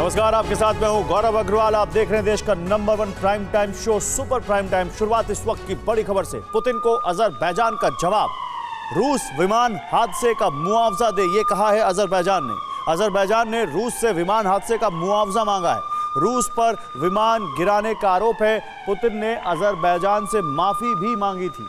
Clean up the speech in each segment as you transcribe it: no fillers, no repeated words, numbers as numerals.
नमस्कार, आपके साथ मैं हूं गौरव अग्रवाल। आप देख रहे हैं देश का number 1 prime time show super prime time. शुरुआत इस वक्त की बड़ी खबर से। पुतिन को अजरबैजान का जवाब। रूस विमान हादसे का मुआवजा दे, ये कहा है अजरबैजान ने। अजरबैजान ने रूस से विमान हादसे का मुआवजा मांगा है। रूस पर विमान गिराने का आरोप है। पुतिन ने अजरबैजान से माफी भी मांगी थी।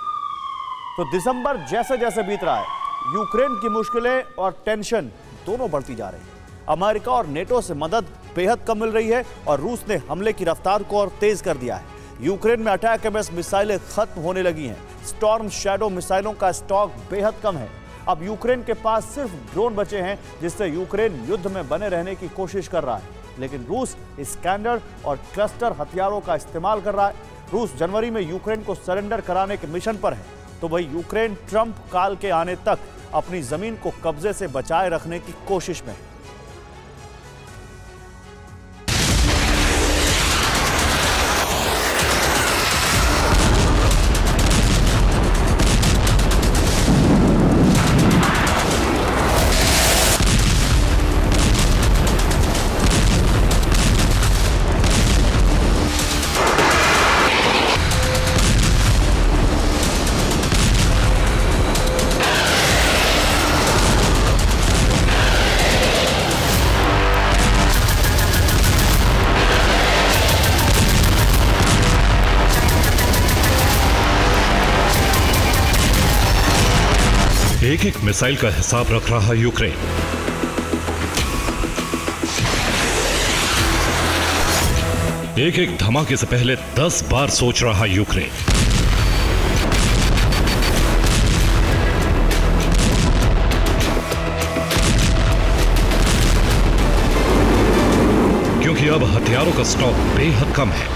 तो दिसंबर जैसे जैसे बीत रहा है, यूक्रेन की मुश्किलें और टेंशन दोनों बढ़ती जा रही है। अमेरिका और नेटो से मदद बेहद कम मिल रही है और रूस ने हमले की रफ्तार को और तेज कर दिया है। यूक्रेन में अटैक-एमएस मिसाइलें खत्म होने लगी हैं। स्टॉर्म शैडो मिसाइलों का स्टॉक बेहद कम है। अब यूक्रेन के पास सिर्फ ड्रोन बचे हैं, जिससे यूक्रेन युद्ध में बने रहने की कोशिश कर रहा है। लेकिन रूस स्कैंडर और क्लस्टर हथियारों का इस्तेमाल कर रहा है। रूस जनवरी में यूक्रेन को सरेंडर कराने के मिशन पर है, तो वही यूक्रेन ट्रंप काल के आने तक अपनी जमीन को कब्जे से बचाए रखने की कोशिश में है। एक एक मिसाइल का हिसाब रख रहा यूक्रेन। एक एक धमाके से पहले 10 बार सोच रहा यूक्रेन। क्योंकि अब हथियारों का स्टॉक बेहद कम है।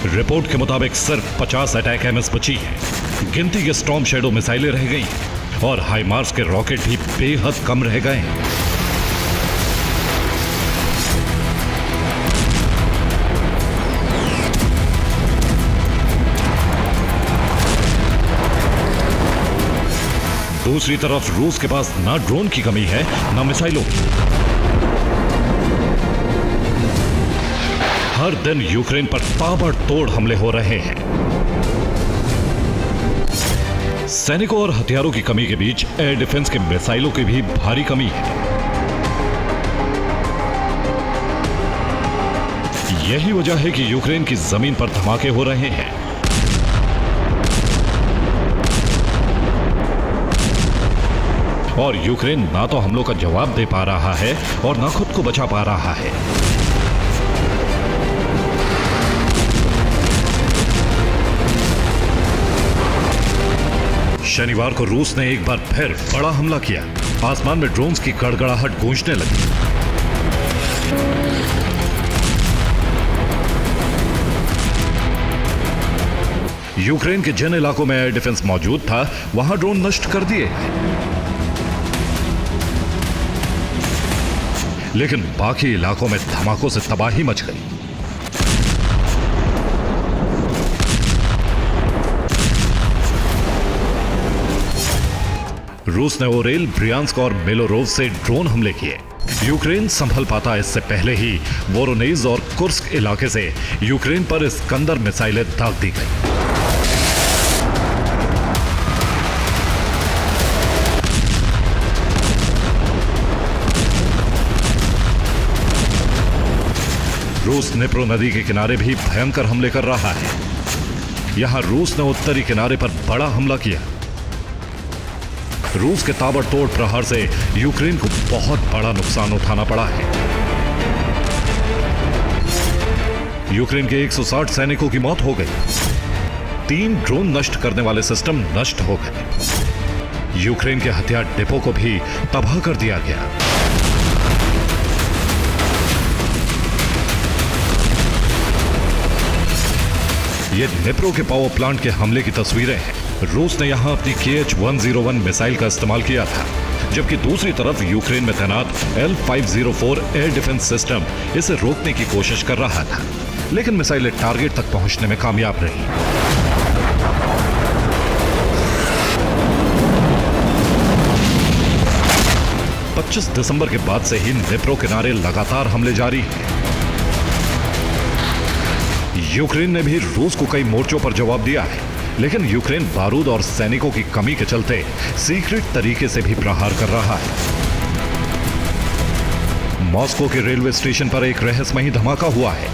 रिपोर्ट के मुताबिक सिर्फ 50 अटैक एमएस बची है। गिनती के स्टॉर्म शैडो मिसाइलें रह गई हैं और हाइमार्स के रॉकेट भी बेहद कम रह गए हैं। दूसरी तरफ रूस के पास ना ड्रोन की कमी है, ना मिसाइलों की। हर दिन यूक्रेन पर ताबड़तोड़ हमले हो रहे हैं। सैनिकों और हथियारों की कमी के बीच एयर डिफेंस के मिसाइलों की भी भारी कमी है। यही वजह है कि यूक्रेन की जमीन पर धमाके हो रहे हैं। और यूक्रेन ना तो हमलों का जवाब दे पा रहा है और ना खुद को बचा पा रहा है। शनिवार को रूस ने एक बार फिर बड़ा हमला किया। आसमान में ड्रोन्स की गड़गड़ाहट गूंजने लगी। यूक्रेन के जिन इलाकों में एयर डिफेंस मौजूद था, वहां ड्रोन नष्ट कर दिए। लेकिन बाकी इलाकों में धमाकों से तबाही मच गई। रूस ने ओरेल, ब्रियांस्क और बेलोरोव से ड्रोन हमले किए। यूक्रेन संभल पाता इससे पहले ही वोरोनेज और कुर्स्क इलाके से यूक्रेन पर इस्कंदर मिसाइलें दाग दी गई। रूस निप्रो नदी के किनारे भी भयंकर हमले कर रहा है। यहां रूस ने उत्तरी किनारे पर बड़ा हमला किया। रूस के ताबड़तोड़ प्रहार से यूक्रेन को बहुत बड़ा नुकसान उठाना पड़ा है। यूक्रेन के 160 सैनिकों की मौत हो गई। 3 ड्रोन नष्ट करने वाले सिस्टम नष्ट हो गए। यूक्रेन के हथियार डिपो को भी तबाह कर दिया गया। ये निप्रो के पावर प्लांट के हमले की तस्वीरें हैं। रूस ने यहां अपनी KH-101 मिसाइल का इस्तेमाल किया था, जबकि दूसरी तरफ यूक्रेन में तैनात L-504 एयर डिफेंस सिस्टम इसे रोकने की कोशिश कर रहा था, लेकिन मिसाइलें टारगेट तक पहुंचने में कामयाब रही। 25 दिसंबर के बाद से ही निप्रो किनारे लगातार हमले जारी हैं। यूक्रेन ने भी रूस को कई मोर्चों पर जवाब दिया है, लेकिन यूक्रेन बारूद और सैनिकों की कमी के चलते सीक्रेट तरीके से भी प्रहार कर रहा है। मॉस्को के रेलवे स्टेशन पर एक रहस्यमयी धमाका हुआ है।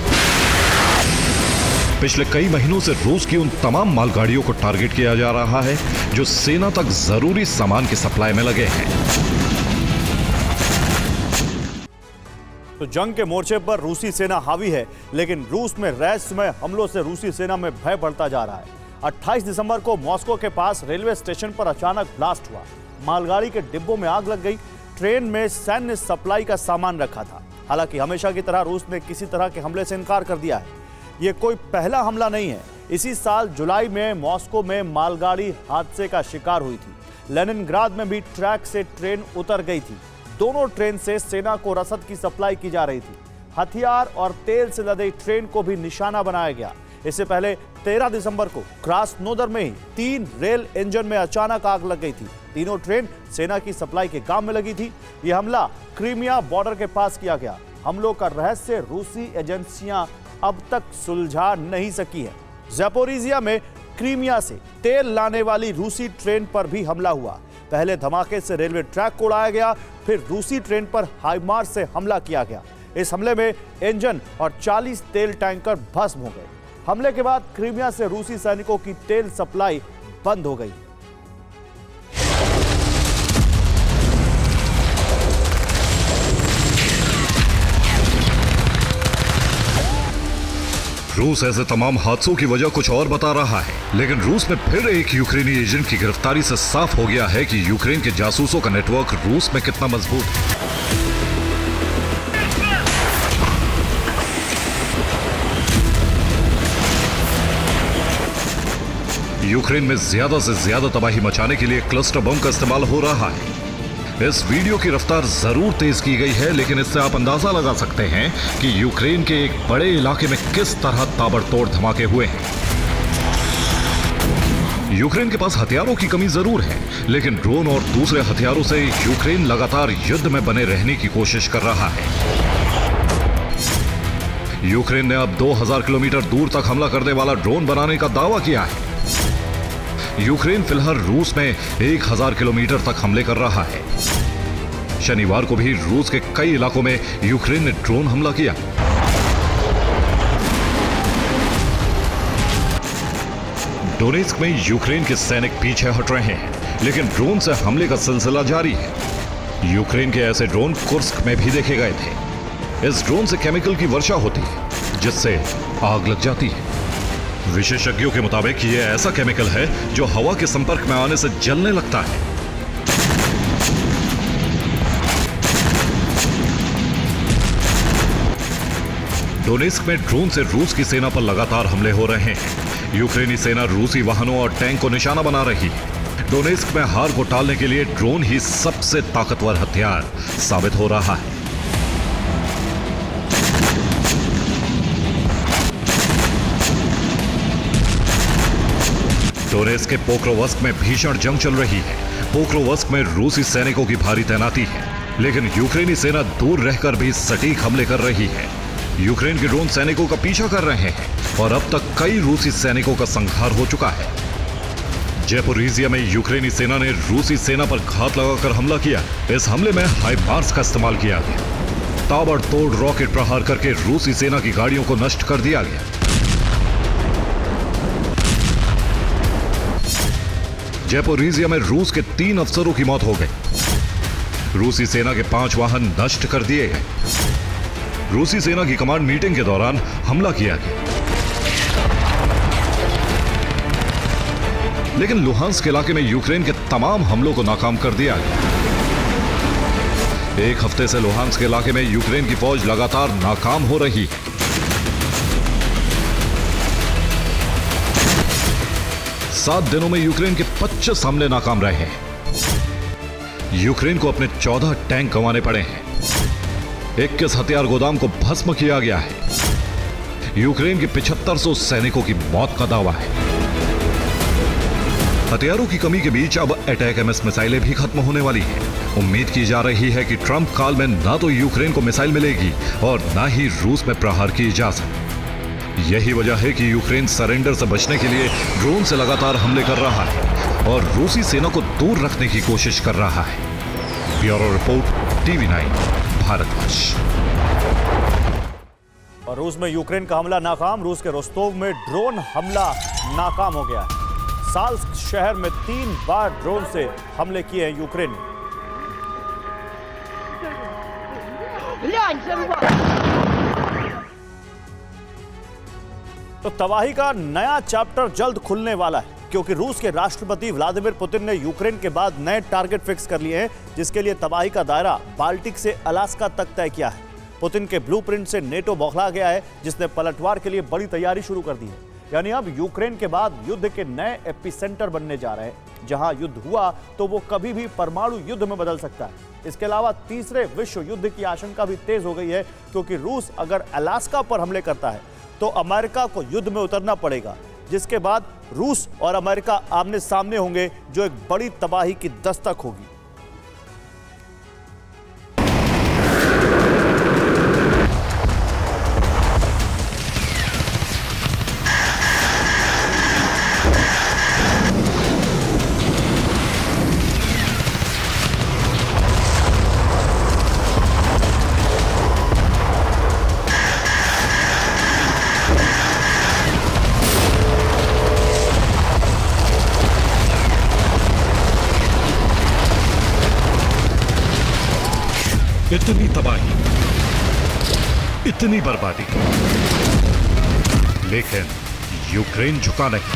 पिछले कई महीनों से रूस की उन तमाम मालगाड़ियों को टारगेट किया जा रहा है जो सेना तक जरूरी सामान की सप्लाई में लगे हैं। तो जंग के मोर्चे पर रूसी सेना हावी है, लेकिन रूस में रहस्यमय हमलों से रूसी सेना में भय बढ़ता जा रहा है। 28 दिसंबर को मॉस्को के पास रेलवे स्टेशन पर अचानक ब्लास्ट हुआ। मालगाड़ी के डिब्बों में आग लग गई। ट्रेन में सैन्य सप्लाई का सामान रखा था। हालांकि हमेशा की तरह रूस ने किसी तरह के हमले से इनकार कर दिया है। ये कोई पहला हमला नहीं है। इसी साल जुलाई में मॉस्को में मालगाड़ी हादसे का शिकार हुई थी। लेनिनग्राद में भी ट्रैक से ट्रेन उतर गई थी। दोनों ट्रेन से सेना को रसद की सप्लाई की जा रही थी। हथियार और तेल से लदे ट्रेन को भी निशाना बनाया गया। इससे पहले 13 दिसंबर को क्रास्नोदर में ही 3 रेल इंजन में अचानक आग लग गई थी। तीनों ट्रेन सेना की सप्लाई के काम में लगी थी। यह हमला क्रीमिया बॉर्डर के पास किया गया। हमलों का रहस्य रूसी एजेंसियां अब तक सुलझा नहीं सकी है। ज़ैपोरिज़िया में क्रीमिया से तेल लाने वाली रूसी ट्रेन पर भी हमला हुआ। पहले धमाके से रेलवे ट्रैक को उड़ाया गया, फिर रूसी ट्रेन पर हाइमार्स से हमला किया गया। इस हमले में इंजन और 40 तेल टैंकर भस्म हो गए। हमले के बाद क्रीमिया से रूसी सैनिकों की तेल सप्लाई बंद हो गई। रूस ऐसे तमाम हादसों की वजह कुछ और बता रहा है, लेकिन रूस में फिर एक यूक्रेनी एजेंट की गिरफ्तारी से साफ हो गया है कि यूक्रेन के जासूसों का नेटवर्क रूस में कितना मजबूत है। यूक्रेन में ज्यादा से ज्यादा तबाही मचाने के लिए क्लस्टर बम का इस्तेमाल हो रहा है। इस वीडियो की रफ्तार जरूर तेज की गई है, लेकिन इससे आप अंदाजा लगा सकते हैं कि यूक्रेन के एक बड़े इलाके में किस तरह ताबड़तोड़ धमाके हुए हैं। यूक्रेन के पास हथियारों की कमी जरूर है, लेकिन ड्रोन और दूसरे हथियारों से यूक्रेन लगातार युद्ध में बने रहने की कोशिश कर रहा है। यूक्रेन ने अब 2000 किलोमीटर दूर तक हमला करने वाला ड्रोन बनाने का दावा किया है। यूक्रेन फिलहाल रूस में 1000 किलोमीटर तक हमले कर रहा है। शनिवार को भी रूस के कई इलाकों में यूक्रेन ने ड्रोन हमला किया। डोनेस्क में यूक्रेन के सैनिक पीछे हट रहे हैं, लेकिन ड्रोन से हमले का सिलसिला जारी है। यूक्रेन के ऐसे ड्रोन कुर्स्क में भी देखे गए थे। इस ड्रोन से केमिकल की वर्षा होती है, जिससे आग लग जाती है। विशेषज्ञों के मुताबिक यह ऐसा केमिकल है जो हवा के संपर्क में आने से जलने लगता है। डोनेस्क में ड्रोन से रूस की सेना पर लगातार हमले हो रहे हैं। यूक्रेनी सेना रूसी वाहनों और टैंक को निशाना बना रही है। डोनेस्क में हार को टालने के लिए ड्रोन ही सबसे ताकतवर हथियार साबित हो रहा है। डोनेस्क के पोक्रोवस्क में भीषण जंग चल रही है। पोक्रोवस्क में रूसी सैनिकों की भारी तैनाती है, लेकिन यूक्रेनी सेना दूर रहकर भी सटीक हमले कर रही है। यूक्रेन के ड्रोन सैनिकों का पीछा कर रहे हैं और अब तक कई रूसी सैनिकों का संहार हो चुका है। ज़ैपोरिज़िया में यूक्रेनी सेना ने रूसी सेना पर घात लगाकर हमला किया। इस हमले में हाइमार्स का इस्तेमाल किया गया। ताबड़तोड़ रॉकेट प्रहार करके रूसी सेना की गाड़ियों को नष्ट कर दिया गया। ज़ैपोरिज़िया में रूस के 3 अफसरों की मौत हो गई। रूसी सेना के 5 वाहन नष्ट कर दिए गए। रूसी सेना की कमांड मीटिंग के दौरान हमला किया गया, लेकिन लुहांस्क इलाके में यूक्रेन के तमाम हमलों को नाकाम कर दिया गया। एक हफ्ते से लुहांस्क इलाके में यूक्रेन की फौज लगातार नाकाम हो रही है। सात दिनों में यूक्रेन के 25 हमले नाकाम रहे हैं। यूक्रेन को अपने 14 टैंक गंवाने पड़े हैं। 21 हथियार गोदाम को भस्म किया गया है। यूक्रेन के 7500 सैनिकों की मौत का दावा है। हथियारों की कमी के बीच अब अटैक-एमएस मिसाइलें भी खत्म होने वाली हैं। उम्मीद की जा रही है कि ट्रंप काल में ना तो यूक्रेन को मिसाइल मिलेगी और ना ही रूस में प्रहार की इजाजत। यही वजह है कि यूक्रेन सरेंडर से बचने के लिए ड्रोन से लगातार हमले कर रहा है और रूसी सेना को दूर रखने की कोशिश कर रहा है। Bureau report, TV9 Bharatvarsh. और रूस में यूक्रेन का हमला नाकाम। रूस के रोस्तोव में ड्रोन हमला नाकाम हो गया है। साल्स्क शहर में 3 बार ड्रोन से हमले किए हैं यूक्रेन ने। तो तबाही का नया चैप्टर जल्द खुलने वाला है, क्योंकि रूस के राष्ट्रपति व्लादिमीर पुतिन ने यूक्रेन के बाद नए टारगेट फिक्स कर लिए हैं, जिसके लिए तबाही का दायरा बाल्टिक से अलास्का तक तय किया है। पुतिन के ब्लूप्रिंट से नेटो बौखला गया है, जिसने पलटवार के लिए बड़ी तैयारी शुरू कर दी है। यानी अब यूक्रेन के बाद युद्ध के नए एपिसेंटर बनने जा रहे हैं। जहां युद्ध हुआ तो वो कभी भी परमाणु युद्ध में बदल सकता है। इसके अलावा तीसरे विश्व युद्ध की आशंका भी तेज हो गई है, क्योंकि रूस अगर अलास्का पर हमले करता है तो अमेरिका को युद्ध में उतरना पड़ेगा, जिसके बाद रूस और अमेरिका आमने सामने होंगे, जो एक बड़ी तबाही की दस्तक होगी। इतनी तबाही, इतनी बर्बादी, लेकिन यूक्रेन झुका नहीं।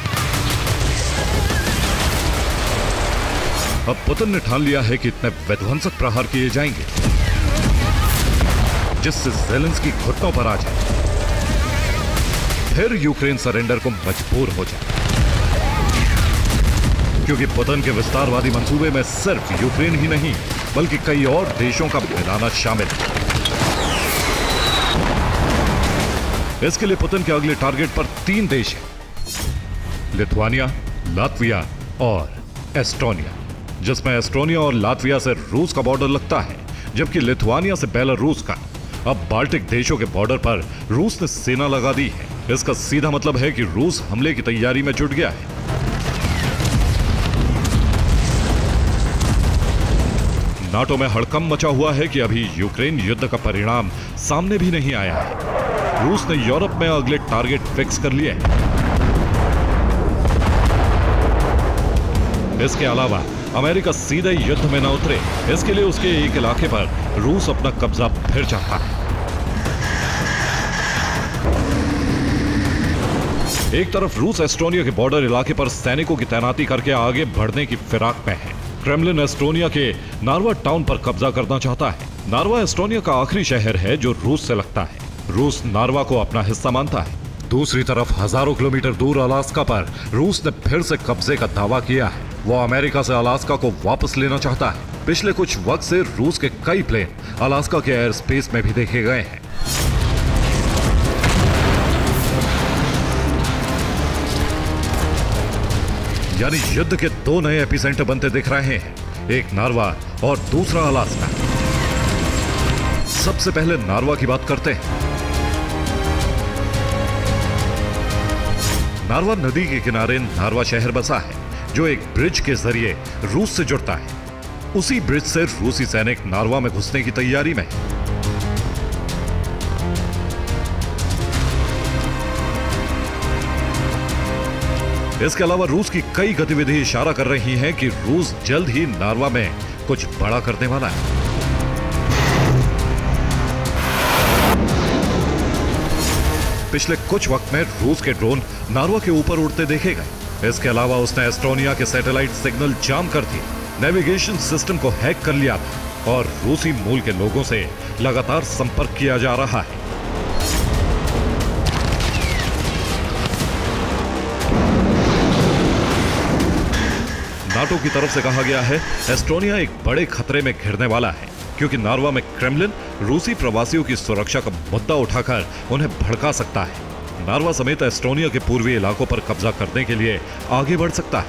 अब पुतिन ने ठान लिया है कि इतने विध्वंसक प्रहार किए जाएंगे जिससे ज़ेलेंस्की घुटनों पर आ जाए, फिर यूक्रेन सरेंडर को मजबूर हो जाए। क्योंकि पुतिन के विस्तारवादी मंसूबे में सिर्फ यूक्रेन ही नहीं बल्कि कई और देशों का मिलाना शामिल है। इसके लिए पुतिन के अगले टारगेट पर 3 देश हैं, लिथुआनिया, लातविया और एस्टोनिया, जिसमें एस्टोनिया और लातविया से रूस का बॉर्डर लगता है, जबकि लिथुआनिया से बेलारूस का। अब बाल्टिक देशों के बॉर्डर पर रूस ने सेना लगा दी है। इसका सीधा मतलब है कि रूस हमले की तैयारी में जुट गया है। नाटो में हड़कंप मचा हुआ है कि अभी यूक्रेन युद्ध का परिणाम सामने भी नहीं आया है। रूस ने यूरोप में अगले टारगेट फिक्स कर लिए हैं। इसके अलावा अमेरिका सीधे युद्ध में न उतरे, इसके लिए उसके एक इलाके पर रूस अपना कब्जा फिर चाहता है। एक तरफ रूस एस्टोनिया के बॉर्डर इलाके पर सैनिकों की तैनाती करके आगे बढ़ने की फिराक में है। क्रेमलिन एस्टोनिया के नार्वा टाउन पर कब्जा करना चाहता है। नार्वा एस्टोनिया का आखिरी शहर है जो रूस से लगता है। रूस नार्वा को अपना हिस्सा मानता है। दूसरी तरफ हजारों किलोमीटर दूर अलास्का पर रूस ने फिर से कब्जे का दावा किया है। वो अमेरिका से अलास्का को वापस लेना चाहता है। पिछले कुछ वक्त से रूस के कई प्लेन अलास्का के एयर स्पेस में भी देखे गए हैं। यानी युद्ध के 2 नए एपिसेंटर बनते दिख रहे हैं, एक नार्वा और दूसरा अलास्का। सबसे पहले नार्वा की बात करते हैं। नार्वा नदी के किनारे नार्वा शहर बसा है, जो एक ब्रिज के जरिए रूस से जुड़ता है। उसी ब्रिज से रूसी सैनिक नार्वा में घुसने की तैयारी में है। इसके अलावा रूस की कई गतिविधि इशारा कर रही हैं कि रूस जल्द ही नार्वा में कुछ बड़ा करने वाला है। पिछले कुछ वक्त में रूस के ड्रोन नार्वा के ऊपर उड़ते देखे गए। इसके अलावा उसने एस्टोनिया के सैटेलाइट सिग्नल जाम कर दिए, नेविगेशन सिस्टम को हैक कर लिया था और रूसी मूल के लोगों से लगातार संपर्क किया जा रहा है। नाटो की तरफ से कहा गया है एस्टोनिया एक बड़े खतरे में घिरने वाला है, क्योंकि नार्वा में क्रेमलिन रूसी प्रवासियों की सुरक्षा का मुद्दा उठाकर उन्हें भड़का सकता है। नार्वा समेत एस्टोनिया के पूर्वी इलाकों पर कब्जा करने के लिए आगे बढ़ सकता है।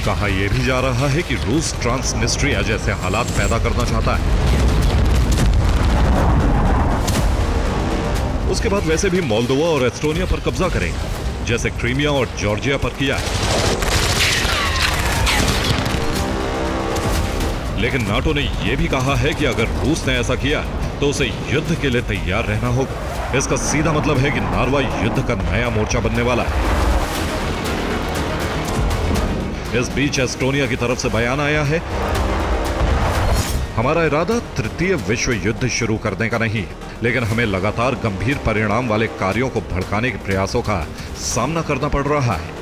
कहा यह भी जा रहा है कि रूस ट्रांसनिस्ट्रिया जैसे हालात पैदा करना चाहता है। उसके बाद वैसे भी मोल्दोवा और एस्टोनिया पर कब्जा करेगा, जैसे क्रीमिया और जॉर्जिया पर किया है। लेकिन नाटो ने यह भी कहा है कि अगर रूस ने ऐसा किया तो उसे युद्ध के लिए तैयार रहना होगा। इसका सीधा मतलब है कि नार्वा युद्ध का नया मोर्चा बनने वाला है। इस बीच एस्टोनिया की तरफ से बयान आया है, हमारा इरादा तृतीय विश्व युद्ध शुरू करने का नहीं है, लेकिन हमें लगातार गंभीर परिणाम वाले कार्यों को भड़काने के प्रयासों का सामना करना पड़ रहा है।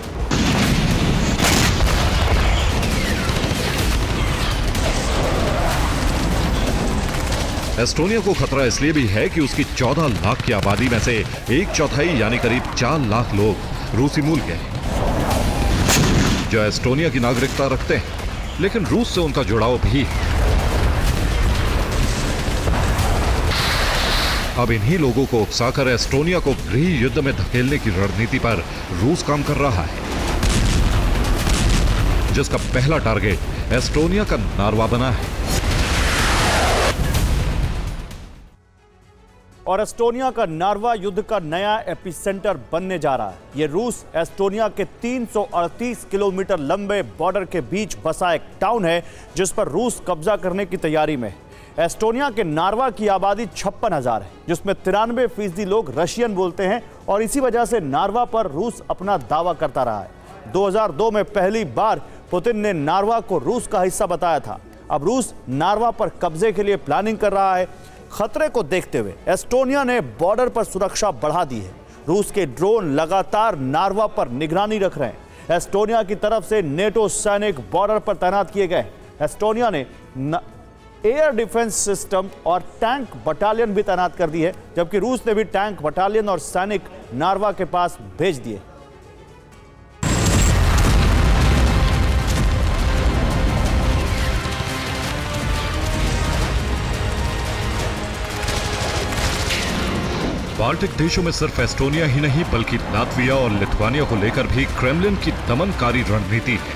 एस्टोनिया को खतरा इसलिए भी है कि उसकी 14 लाख की आबादी में से एक चौथाई यानी करीब 4 लाख लोग रूसी मूल के हैं, जो एस्टोनिया की नागरिकता रखते हैं, लेकिन रूस से उनका जुड़ाव भी है। अब इन्हीं लोगों को उकसाकर एस्टोनिया को गृह युद्ध में धकेलने की रणनीति पर रूस काम कर रहा है, जिसका पहला टारगेट एस्टोनिया का नार्वा बना है। और एस्टोनिया का नार्वा युद्ध का नया एपिसेंटर बनने जा रहा है। यह रूस एस्टोनिया के 338 किलोमीटर लंबे बॉर्डर के बीच बसा एक टाउन है, जिस पर रूस कब्जा करने की तैयारी में है। एस्टोनिया के नार्वा की आबादी 56,000 है, जिसमें 93% लोग रशियन बोलते हैं और इसी वजह से नार्वा पर रूस अपना दावा करता रहा है। 2002 में पहली बार पुतिन ने नार्वा को रूस का हिस्सा बताया था। अब रूस नार्वा पर कब्जे के लिए प्लानिंग कर रहा है। खतरे को देखते हुए एस्टोनिया ने बॉर्डर पर सुरक्षा बढ़ा दी है। रूस के ड्रोन लगातार नार्वा पर निगरानी रख रहे हैं। एस्टोनिया की तरफ से नेटो सैनिक बॉर्डर पर तैनात किए गए। एस्टोनिया ने एयर डिफेंस सिस्टम और टैंक बटालियन भी तैनात कर दी है, जबकि रूस ने भी टैंक बटालियन और सैनिक नार्वा के पास भेज दिए। बाल्टिक देशों में सिर्फ एस्टोनिया ही नहीं बल्कि लातविया और लिथुआनिया को लेकर भी क्रेमलिन की दमनकारी रणनीति है,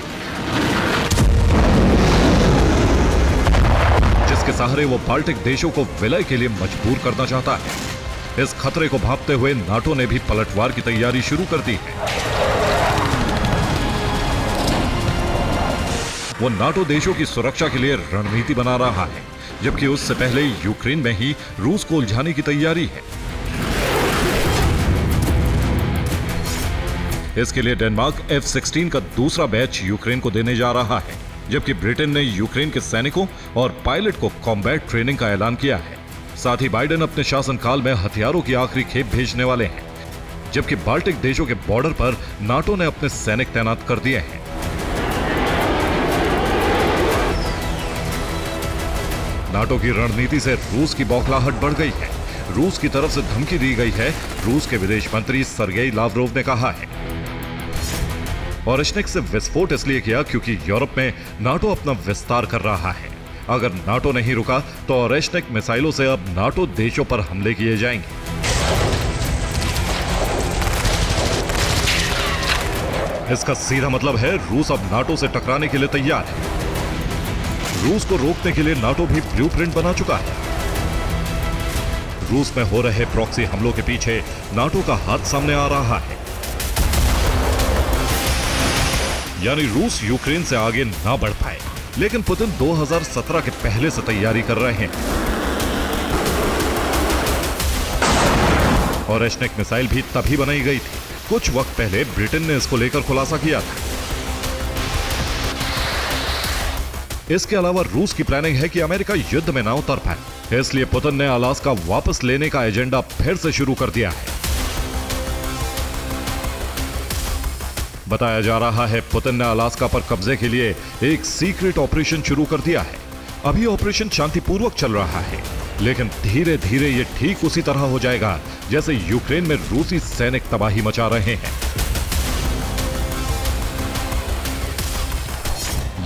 जिसके सहारे वो बाल्टिक देशों को विलय के लिए मजबूर करना चाहता है। इस खतरे को भांपते हुए नाटो ने भी पलटवार की तैयारी शुरू कर दी है। वो नाटो देशों की सुरक्षा के लिए रणनीति बना रहा है, जबकि उससे पहले यूक्रेन में ही रूस को उलझाने की तैयारी है। इसके लिए डेनमार्क F-16 का दूसरा बैच यूक्रेन को देने जा रहा है, जबकि ब्रिटेन ने यूक्रेन के सैनिकों और पायलट को कॉम्बैट ट्रेनिंग का ऐलान किया है। साथ ही बाइडेन अपने शासनकाल में हथियारों की आखिरी खेप भेजने वाले हैं, जबकि बाल्टिक देशों के बॉर्डर पर नाटो ने अपने सैनिक तैनात कर दिए हैं। नाटो की रणनीति से रूस की बौखलाहट बढ़ गई है। रूस की तरफ से धमकी दी गई है। रूस के विदेश मंत्री सर्गेई लावरोव ने कहा है, ओरेशनिक से विस्फोट इसलिए किया क्योंकि यूरोप में नाटो अपना विस्तार कर रहा है। अगर नाटो नहीं रुका तो ओरेशनिक मिसाइलों से अब नाटो देशों पर हमले किए जाएंगे। इसका सीधा मतलब है रूस अब नाटो से टकराने के लिए तैयार है। रूस को रोकने के लिए नाटो भी ब्लूप्रिंट बना चुका है। रूस में हो रहे प्रॉक्सी हमलों के पीछे नाटो का हाथ सामने आ रहा है, यानी रूस यूक्रेन से आगे ना बढ़ पाए। लेकिन पुतिन 2017 के पहले से तैयारी कर रहे हैं। ओरेशनिक मिसाइल भी तभी बनाई गई थी। कुछ वक्त पहले ब्रिटेन ने इसको लेकर खुलासा किया था। इसके अलावा रूस की प्लानिंग है कि अमेरिका युद्ध में ना उतर पाए, इसलिए पुतिन ने अलास्का वापस लेने का एजेंडा फिर से शुरू कर दिया है। बताया जा रहा है पुतिन ने अलास्का पर कब्जे के लिए एक सीक्रेट ऑपरेशन शुरू कर दिया है। अभी ऑपरेशन शांतिपूर्वक चल रहा है, लेकिन धीरे धीरे यह ठीक उसी तरह हो जाएगा जैसे यूक्रेन में रूसी सैनिक तबाही मचा रहे हैं।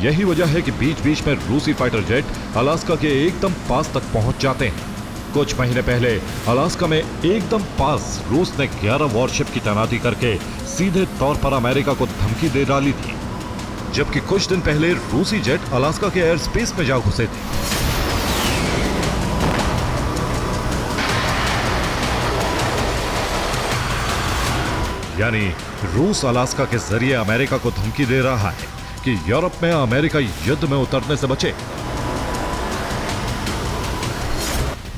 यही वजह है कि बीच बीच में रूसी फाइटर जेट अलास्का के एकदम पास तक पहुंच जाते हैं। कुछ महीने पहले अलास्का में एकदम पास रूस ने 11 वॉरशिप की तैनाती करके सीधे तौर पर अमेरिका को धमकी दे डाली थी। जबकि कुछ दिन पहले रूसी जेट अलास्का के एयर स्पेस में जा घुसे थे। यानी रूस अलास्का के जरिए अमेरिका को धमकी दे रहा है कि यूरोप में अमेरिका युद्ध में उतरने से बचे।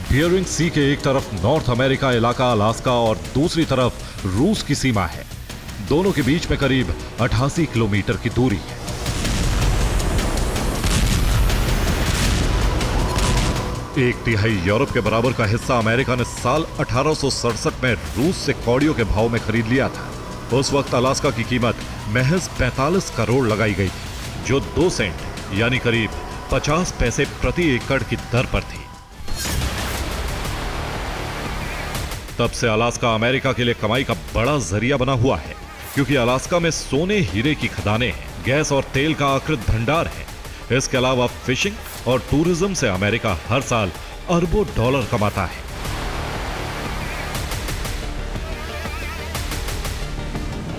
बियरिंग सी के एक तरफ नॉर्थ अमेरिका इलाका अलास्का और दूसरी तरफ रूस की सीमा है। दोनों के बीच में करीब 88 किलोमीटर की दूरी है। एक तिहाई यूरोप के बराबर का हिस्सा अमेरिका ने साल 1867 में रूस से कौड़ियों के भाव में खरीद लिया था। उस वक्त अलास्का की कीमत महज 45 करोड़ लगाई गई थी, जो 2 सेंट यानी करीब 50 पैसे प्रति एकड़ की दर पर थी। तब से अलास्का अमेरिका के लिए कमाई का बड़ा जरिया बना हुआ है, क्योंकि अलास्का में सोने हीरे की खदानें हैं, गैस और तेल का आकृत भंडार है। इसके अलावा फिशिंग और टूरिज्म से अमेरिका हर साल अरबों डॉलर कमाता है।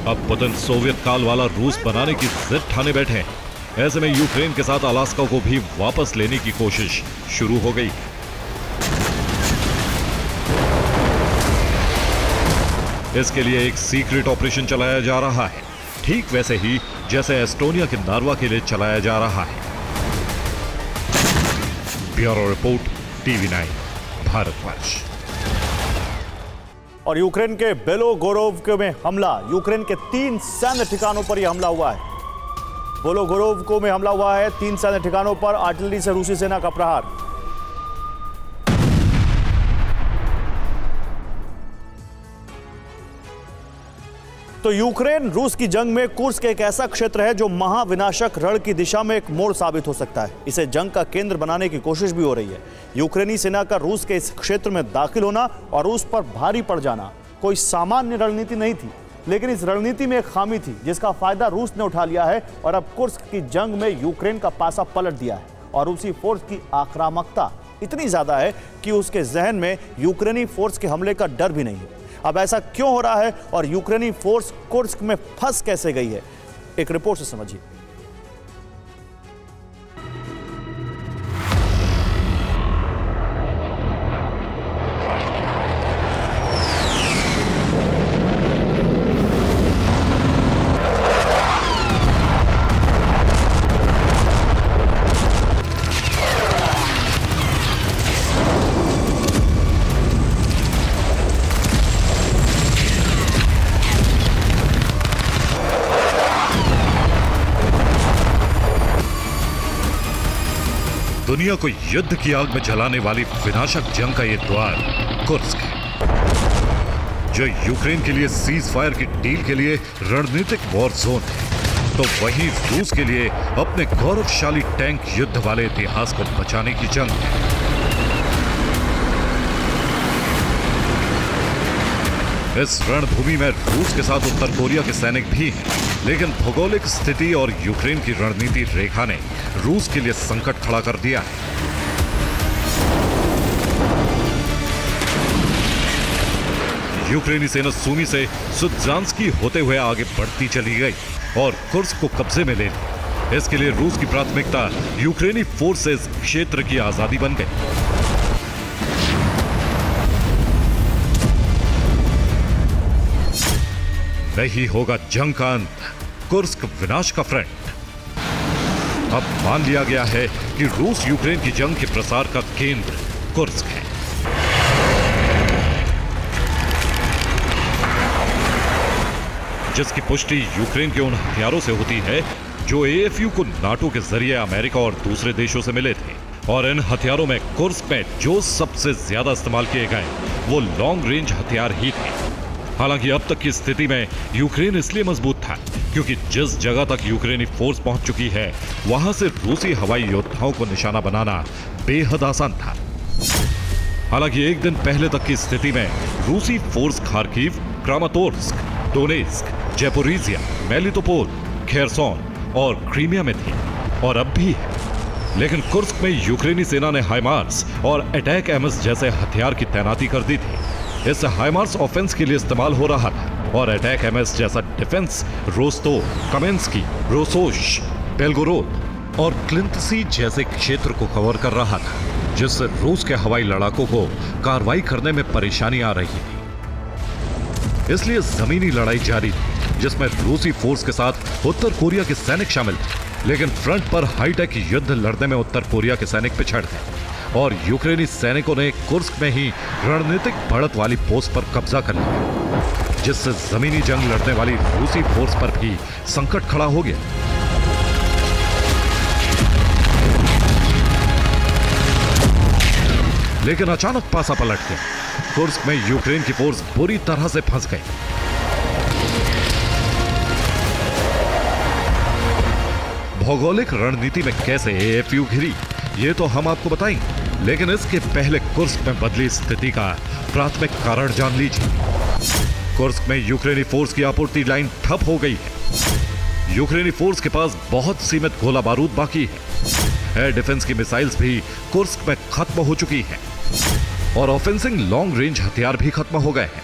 अब पुतिन सोवियत काल वाला रूस बनाने की जिद ठाने बैठे हैं। ऐसे में यूक्रेन के साथ अलास्का को भी वापस लेने की कोशिश शुरू हो गई। इसके लिए एक सीक्रेट ऑपरेशन चलाया जा रहा है, ठीक वैसे ही जैसे एस्टोनिया के नार्वा के लिए चलाया जा रहा है। Bureau report, TV9 Bharatvarsh. और यूक्रेन के बेलोगोरोव में हमला, यूक्रेन के 3 सैन्य ठिकानों पर यह हमला हुआ है। बेलोगोरोव में हमला हुआ है, 3 सैन्य ठिकानों पर आर्टिलरी से रूसी सेना का प्रहार। तो यूक्रेन रूस की जंग में कुर्स्क एक ऐसा क्षेत्र है जो महाविनाशक रण की दिशा में एक मोड़ साबित हो सकता है। इसे जंग का केंद्र बनाने की कोशिश भी हो रही है। यूक्रेनी सेना का रूस के इस क्षेत्र में दाखिल होना और रूस पर भारी पड़ जाना कोई सामान्य रणनीति नहीं थी, लेकिन इस रणनीति में एक खामी थी जिसका फायदा रूस ने उठा लिया है और अब कुर्स्क की जंग में यूक्रेन का पासा पलट दिया है। और रूसी फोर्स की आक्रामकता इतनी ज्यादा है कि उसके जहन में यूक्रेनी फोर्स के हमले का डर भी नहीं है। अब ऐसा क्यों हो रहा है और यूक्रेनी फोर्स कुर्स्क में फंस कैसे गई है, एक रिपोर्ट से समझिए। दुनिया को युद्ध की आग में जलाने वाली विनाशक जंग का यह द्वार कुर्स्क है, जो यूक्रेन के लिए सीज फायर की डील के लिए रणनीतिक वॉर जोन है, तो वहीं रूस के लिए अपने गौरवशाली टैंक युद्ध वाले इतिहास को बचाने की जंग है। इस रणभूमि में रूस के साथ उत्तर कोरिया के सैनिक भी हैं, लेकिन भौगोलिक स्थिति और यूक्रेन की रणनीति रेखा ने रूस के लिए संकट खड़ा कर दिया है। यूक्रेनी सेना सूमी से सुत्जांस्की होते हुए आगे बढ़ती चली गई और कुर्स्क को कब्जे में ले ली। इसके लिए रूस की प्राथमिकता यूक्रेनी फोर्सेस क्षेत्र की आजादी बन गई। नहीं होगा जंग का अंत, कुर्स्क विनाश का फ्रंट। अब मान लिया गया है कि रूस यूक्रेन की जंग के प्रसार का केंद्र कुर्स्क है। जिसकी पुष्टि यूक्रेन के उन हथियारों से होती है जो AFU को नाटो के जरिए अमेरिका और दूसरे देशों से मिले थे। और इन हथियारों में कुर्स्क में जो सबसे ज्यादा इस्तेमाल किए गए वो लॉन्ग रेंज हथियार ही थे। हालांकि अब तक की स्थिति में यूक्रेन इसलिए मजबूत था क्योंकि जिस जगह तक यूक्रेनी फोर्स पहुंच चुकी है वहां से रूसी हवाई योद्धाओं को निशाना बनाना बेहद आसान था। हालांकि एक दिन पहले तक की स्थिति में रूसी force Kharkiv, Kramatorsk, Donetsk, Zaporizhzhia, Melitopol, Kherson और क्रीमिया में थी और अब भी है। लेकिन कुर्स्क में यूक्रेनी सेना ने हाइमार्स और अटैक एमएस जैसे हथियार की तैनाती कर दी थी। इस हाइमार्स ऑफेंस के लिए इस्तेमाल हो रहा था और अटैक एमएस जैसा डिफेंस रोस्तोव, कमेंस्की, रोसोश बेलगोरोद और क्लिंतसी जैसे क्षेत्र को कवर कर रहा था, जिससे रूस के हवाई लड़ाकों को कार्रवाई करने में परेशानी आ रही थी। इसलिए जमीनी लड़ाई जारी थी, जिसमें रूसी फोर्स के साथ उत्तर कोरिया के सैनिक शामिल थे। लेकिन फ्रंट पर हाईटेक युद्ध लड़ने में उत्तर कोरिया के सैनिक पिछड़ गए और यूक्रेनी सैनिकों ने कुर्स्क में ही रणनीतिक बढ़त वाली पोस्ट पर कब्जा कर लिया, जिससे जमीनी जंग लड़ने वाली रूसी फोर्स पर भी संकट खड़ा हो गया। लेकिन अचानक पासा पलट गया। कुर्स्क में यूक्रेन की फोर्स बुरी तरह से फंस गई। भौगोलिक रणनीति में कैसे एएफयू घिरी, ये तो हम आपको बताएंगे, लेकिन इसके पहले कुर्स्क में बदली स्थिति का प्राथमिक कारण जान लीजिए। कुर्स्क में यूक्रेनी फोर्स की आपूर्ति लाइन ठप हो गई है। यूक्रेनी फोर्स के पास बहुत सीमित गोला बारूद बाकी है। एयर डिफेंस की मिसाइल्स भी कुर्स्क में खत्म हो चुकी हैं और ऑफेंसिंग लॉन्ग रेंज हथियार भी खत्म हो गए हैं।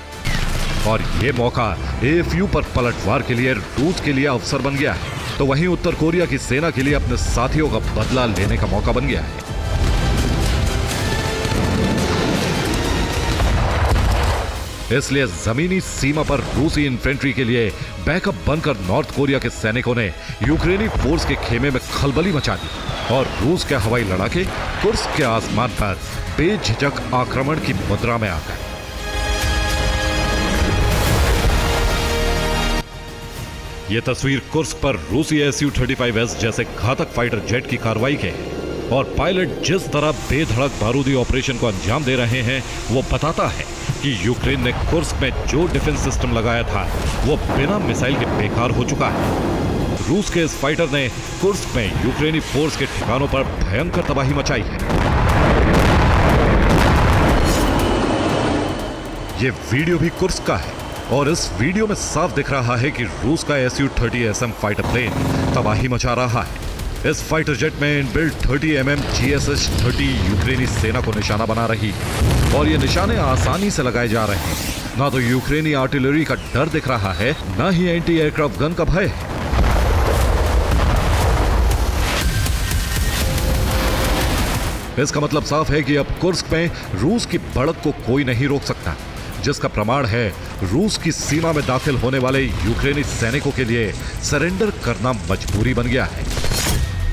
और यह मौका एएफयू पर पलटवार के लिए रूस के लिए अवसर बन गया है, तो वहीं उत्तर कोरिया की सेना के लिए अपने साथियों का बदला लेने का मौका बन गया है। इसलिए जमीनी सीमा पर रूसी इन्फेंट्री के लिए बैकअप बनकर नॉर्थ कोरिया के सैनिकों ने यूक्रेनी फोर्स के खेमे में खलबली मचा दी और रूस के हवाई लड़ाके कुर्स्क के आसमान पर बेझिझक आक्रमण की मुद्रा में आ गए। यह तस्वीर कुर्स्क पर रूसी Su-35S जैसे घातक फाइटर जेट की कार्रवाई के है और पायलट जिस तरह बेधड़क बारूदी ऑपरेशन को अंजाम दे रहे हैं, वो बताता है कि यूक्रेन ने कुर्स्क में जो डिफेंस सिस्टम लगाया था वो बिना मिसाइल के बेकार हो चुका है। रूस के इस फाइटर ने कुर्स्क में यूक्रेनी फोर्स के ठिकानों पर भयंकर तबाही मचाई है। ये वीडियो भी कुर्स्क का है और इस वीडियो में साफ दिख रहा है कि रूस का Su-30SM फाइटर प्लेन तबाही मचा रहा है। इस फाइटर जेट में इनबिल्ट 30 mm GSH-30 यूक्रेनी सेना को निशाना बना रही है और ये निशाने आसानी से लगाए जा रहे हैं। ना तो यूक्रेनी आर्टिलरी का डर दिख रहा है, ना ही एंटी एयरक्राफ्ट गन का भय है। इसका मतलब साफ है कि अब कुर्स्क में रूस की बढ़त को कोई नहीं रोक सकता, जिसका प्रमाण है रूस की सीमा में दाखिल होने वाले यूक्रेनी सैनिकों के लिए सरेंडर करना मजबूरी बन गया है।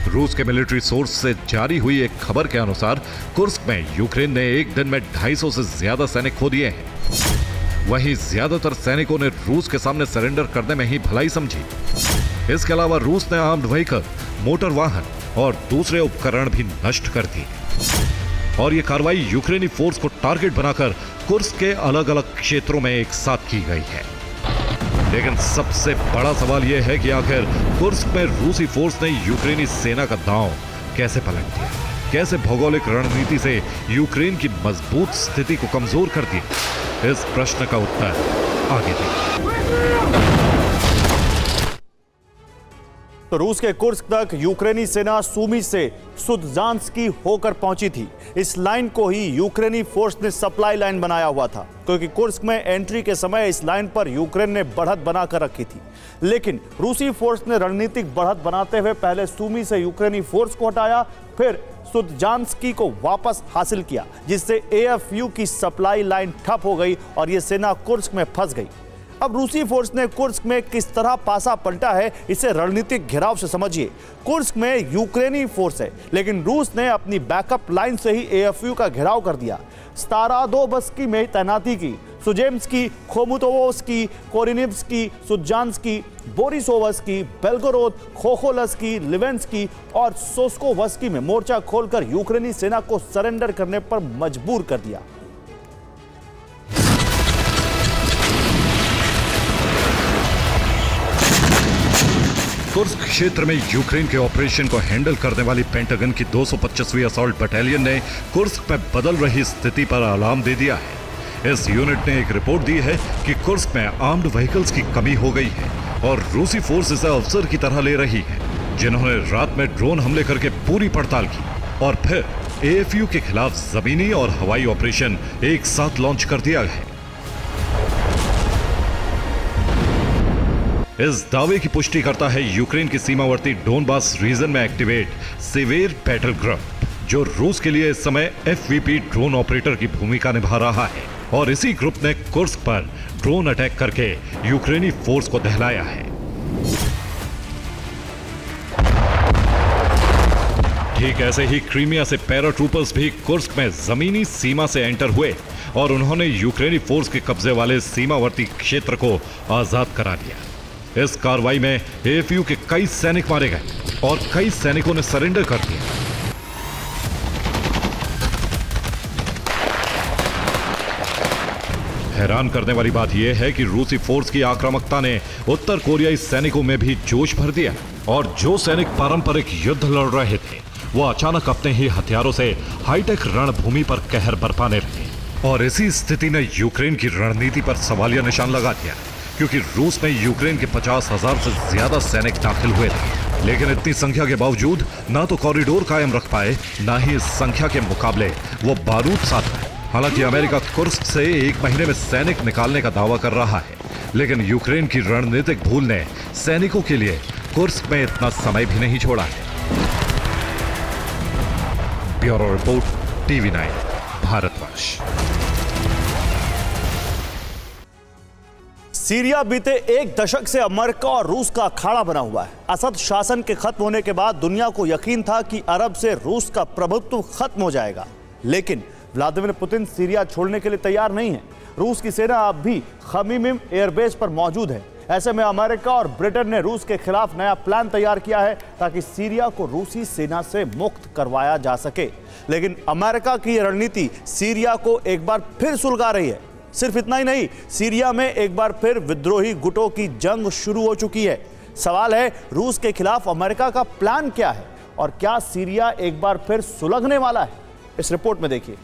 रूस के मिलिट्री सोर्स से जारी हुई एक खबर के अनुसार कुर्स्क में यूक्रेन ने एक दिन में 250 से ज्यादा सैनिक खो दिए हैं। वहीं ज्यादातर सैनिकों ने रूस के सामने सरेंडर करने में ही भलाई समझी। इसके अलावा रूस ने आर्म्ड व्हीकल, मोटर वाहन और दूसरे उपकरण भी नष्ट कर दिए और यह कार्रवाई यूक्रेनी फोर्स को टारगेट बनाकर कुर्स्क के अलग अलग क्षेत्रों में एक साथ की गई है। लेकिन सबसे बड़ा सवाल यह है कि आखिर कुर्स्क में रूसी फोर्स ने यूक्रेनी सेना का दांव कैसे पलट दिया, कैसे भौगोलिक रणनीति से यूक्रेन की मजबूत स्थिति को कमजोर कर दिया। इस प्रश्न का उत्तर आगे देखिए। तो रूस के कुर्स्क तक यूक्रेनी सेना सूमी से सुदजांस्की होकर पहुंची थी। इस लाइन को ही यूक्रेनी फोर्स ने सप्लाई लाइन बनाया हुआ था, क्योंकि कुर्स्क में एंट्री के समय इस लाइन पर यूक्रेन ने बढ़त बनाकर रखी थी। लेकिन रूसी फोर्स ने रणनीतिक बढ़त बनाते हुए पहले सूमी से यूक्रेनी फोर्स को हटाया, फिर सुदजांस्की को वापस हासिल किया, जिससे एएफयू की सप्लाई लाइन ठप हो गई और यह सेना कुर्स्क में फंस गई। अब रूसी फोर्स ने कुर्स्क में किस तरह पासा पलटा है, इसे रणनीतिक घेराव से समझिए। कुर्स्क में यूक्रेनी फोर्स है, लेकिन रूस ने अपनी बैकअप लाइन से ही एएफयू का घेराव कर दिया। स्तारादोबस्की में तैनाती की, सुजेम्स्की, खोमुतोवस्की, कोरिनिव्स्की, सुदजांस्की, बोरिसोवस्की, बेलगोरोद, खोखोलस्की, लिवेंस्की और सोस्कोवस्की में मोर्चा खोलकर यूक्रेनी सेना को सरेंडर करने पर मजबूर कर दिया। कुर्स्क क्षेत्र में यूक्रेन के ऑपरेशन को हैंडल करने वाली पेंटागन की 225वीं असॉल्ट बटालियन ने कुर्स्क में बदल रही स्थिति पर अलार्म दे दिया है। इस यूनिट ने एक रिपोर्ट दी है कि कुर्स्क में आर्म्ड व्हीकल्स की कमी हो गई है और रूसी फोर्स इसे अवसर की तरह ले रही है, जिन्होंने रात में ड्रोन हमले करके पूरी पड़ताल की और फिर एएफयू के खिलाफ जमीनी और हवाई ऑपरेशन एक साथ लॉन्च कर दिया है। इस दावे की पुष्टि करता है यूक्रेन की सीमावर्ती डोनबास रीजन में एक्टिवेट सिवियर बैटल ग्रुप, जो रूस के लिए इस समय एफवीपी ड्रोन ऑपरेटर की भूमिका निभा रहा है। और इसी ग्रुप ने कुर्स्क पर ड्रोन अटैक करके यूक्रेनी फोर्स को दहलाया है। ठीक ऐसे ही क्रीमिया से पैराट्रूपर्स भी कुर्स्क में जमीनी सीमा से एंटर हुए और उन्होंने यूक्रेनी फोर्स के कब्जे वाले सीमावर्ती क्षेत्र को आजाद करा दिया। इस कार्रवाई में एएफयू के कई सैनिक मारे गए और कई सैनिकों ने सरेंडर कर दिया। हैरान करने वाली बात यह है कि रूसी फोर्स की आक्रामकता ने उत्तर कोरियाई सैनिकों में भी जोश भर दिया और जो सैनिक पारंपरिक युद्ध लड़ रहे थे वो अचानक अपने ही हथियारों से हाईटेक रणभूमि पर कहर बरपाने लगे। और इसी स्थिति ने यूक्रेन की रणनीति पर सवालिया निशान लगा दिया, क्योंकि रूस में यूक्रेन के 50,000 से ज्यादा सैनिक दाखिल हुए थे, लेकिन इतनी संख्या के बावजूद ना तो कॉरिडोर कायम रख पाए, ना ही इस संख्या के मुकाबले वो बारूद साध पाए। हालांकि अमेरिका कुर्स्क से 1 महीने में सैनिक निकालने का दावा कर रहा है, लेकिन यूक्रेन की रणनीतिक भूल ने सैनिकों के लिए कुर्स्क में इतना समय भी नहीं छोड़ा है। Bureau report, TV9 Bharatvarsh. Syria बीते 1 दशक से अमेरिका और रूस का अखाड़ा बना हुआ है। असद शासन के खत्म होने के बाद दुनिया को यकीन था कि अरब से रूस का प्रभुत्व खत्म हो जाएगा, लेकिन व्लादिमीर पुतिन सीरिया छोड़ने के लिए तैयार नहीं है। रूस की सेना अब भी खमीमिम एयरबेस पर मौजूद है। ऐसे में अमेरिका और ब्रिटेन ने रूस के खिलाफ नया प्लान तैयार किया है ताकि सीरिया को रूसी सेना से मुक्त करवाया जा सके। लेकिन अमेरिका की रणनीति सीरिया को एक बार फिर सुलगा रही है। सिर्फ इतना ही नहीं, सीरिया में एक बार फिर विद्रोही गुटों की जंग शुरू हो चुकी है। सवाल है, रूस के खिलाफ अमेरिका का प्लान क्या है और क्या सीरिया एक बार फिर सुलगने वाला है? इस रिपोर्ट में देखिए।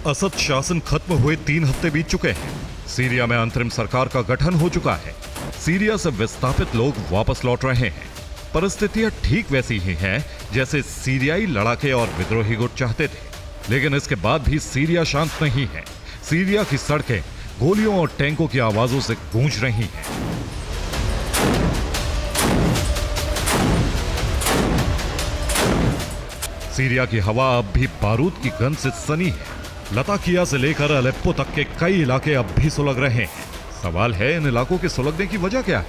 असद शासन खत्म हुए 3 हफ्ते बीत चुके हैं। सीरिया में अंतरिम सरकार का गठन हो चुका है। सीरिया से विस्थापित लोग वापस लौट रहे हैं। परिस्थितियां ठीक वैसी ही हैं जैसे सीरियाई लड़ाके और विद्रोही गुट चाहते थे, लेकिन इसके बाद भी सीरिया शांत नहीं है। सीरिया की सड़कें गोलियों और टैंकों की आवाजों से गूंज रही हैं। सीरिया की हवा अब भी बारूद की गंध से सनी है। लताकिया से लेकर अलेप्पो तक के कई इलाके अब भी सुलग रहे हैं। सवाल है, इन इलाकों के सुलगने की वजह क्या है?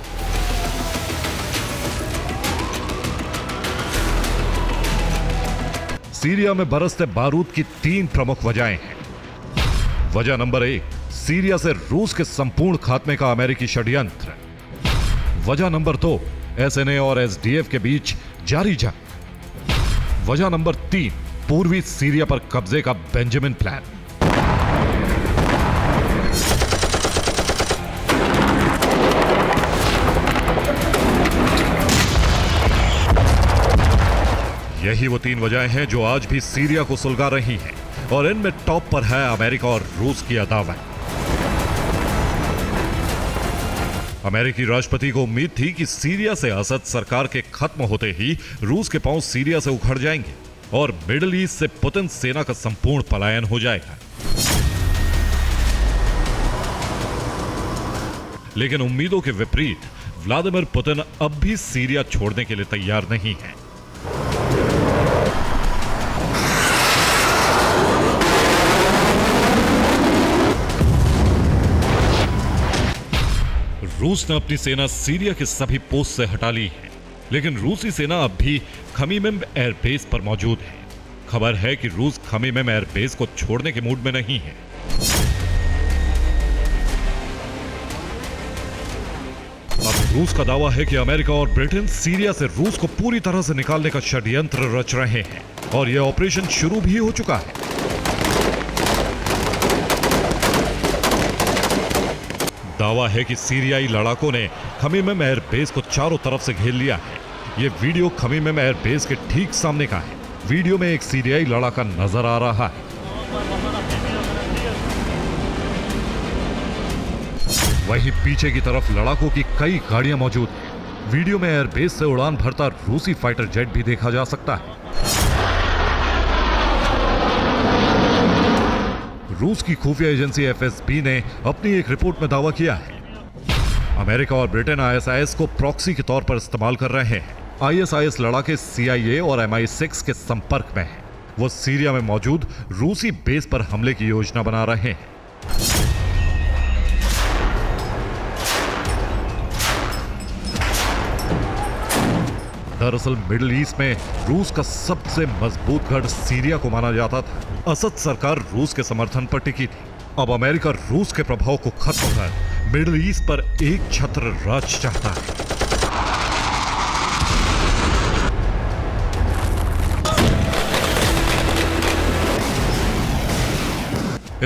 सीरिया में बरसते बारूद की 3 प्रमुख वजहें हैं। वजह नंबर 1, सीरिया से रूस के संपूर्ण खात्मे का अमेरिकी षड्यंत्र। वजह नंबर 2, SNA और SDF के बीच जारी जंग। वजह नंबर 3, पूर्वी सीरिया पर कब्जे का बेंजामिन प्लान। यही वो 3 वजहें हैं जो आज भी सीरिया को सुलगा रही हैं, और इनमें टॉप पर है अमेरिका और रूस की अदावत। अमेरिकी राष्ट्रपति को उम्मीद थी कि सीरिया से असद सरकार के खत्म होते ही रूस के पांव सीरिया से उखड़ जाएंगे और मिडिल ईस्ट से पुतिन सेना का संपूर्ण पलायन हो जाएगा। लेकिन उम्मीदों के विपरीत व्लादिमीर पुतिन अब भी सीरिया छोड़ने के लिए तैयार नहीं है। रूस ने अपनी सेना सीरिया के सभी पोस्ट से हटा ली है, लेकिन रूसी सेना अब भी खमीमिम एयरबेस पर मौजूद है। खबर है कि रूस खमीमिम एयरबेस को छोड़ने के मूड में नहीं है। अब रूस का दावा है कि अमेरिका और ब्रिटेन सीरिया से रूस को पूरी तरह से निकालने का षड्यंत्र रच रहे हैं, और यह ऑपरेशन शुरू भी हो चुका है। दावा है कि सीरियाई लड़ाकों ने खमीमिम एयरबेस को चारों तरफ से घेर लिया है। यह वीडियो खमीमिम एयरबेस के ठीक सामने का है। वीडियो में एक सीरियाई लड़ाका नजर आ रहा है। वहीं पीछे की तरफ लड़ाकों की कई गाड़ियां मौजूद हैं। वीडियो में एयरबेस से उड़ान भरता रूसी फाइटर जेट भी देखा जा सकता है। रूस की खुफिया एजेंसी एफएसबी ने अपनी एक रिपोर्ट में दावा किया है अमेरिका और ब्रिटेन आईएसआईएस को प्रॉक्सी के तौर पर इस्तेमाल कर रहे हैं। आईएसआईएस लड़ाके CIA और MI6 के संपर्क में हैं। वो सीरिया में मौजूद रूसी बेस पर हमले की योजना बना रहे हैं। दरअसल मिडिल ईस्ट में रूस का सबसे मजबूत गढ़ सीरिया को माना जाता था। असद सरकार रूस के समर्थन पर टिकी थी। अब अमेरिका रूस के प्रभाव को खत्म कर मिडिल ईस्ट पर एक छत्र राज चाहता है।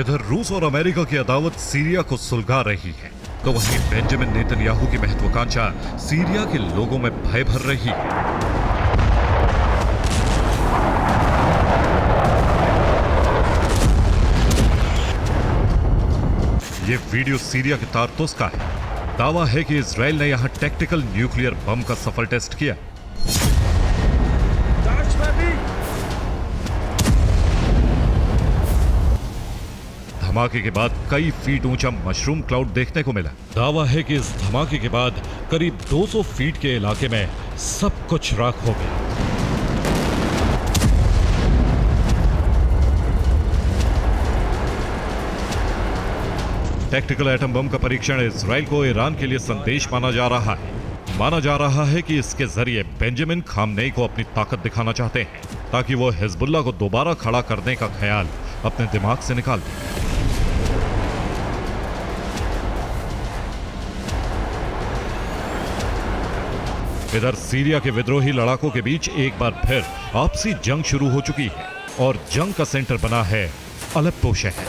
इधर रूस और अमेरिका की अदावत सीरिया को सुलगा रही है, तो वहीं बेंजामिन नेतन्याहू की महत्वाकांक्षा सीरिया के लोगों में भय भर रही है। ये वीडियो सीरिया के तारतुस का है। दावा है कि इजराइल ने यहां टैक्टिकल न्यूक्लियर बम का सफल टेस्ट किया। धमाके के बाद कई फीट ऊंचा मशरूम क्लाउड देखने को मिला। दावा है कि इस धमाके के बाद करीब 200 फीट के इलाके में सब कुछ राख हो गया। टैक्टिकल एटम बम का परीक्षण इजराइल को ईरान के लिए संदेश माना जा रहा है। माना जा रहा है कि इसके जरिए बेंजामिन खामनेई को अपनी ताकत दिखाना चाहते हैं, ताकि वो हिजबुल्लाह को दोबारा खड़ा करने का ख्याल अपने दिमाग से निकाल दें। इधर सीरिया के विद्रोही लड़ाकों के बीच एक बार फिर आपसी जंग शुरू हो चुकी है और जंग का सेंटर बना है अलेप्पो शहर।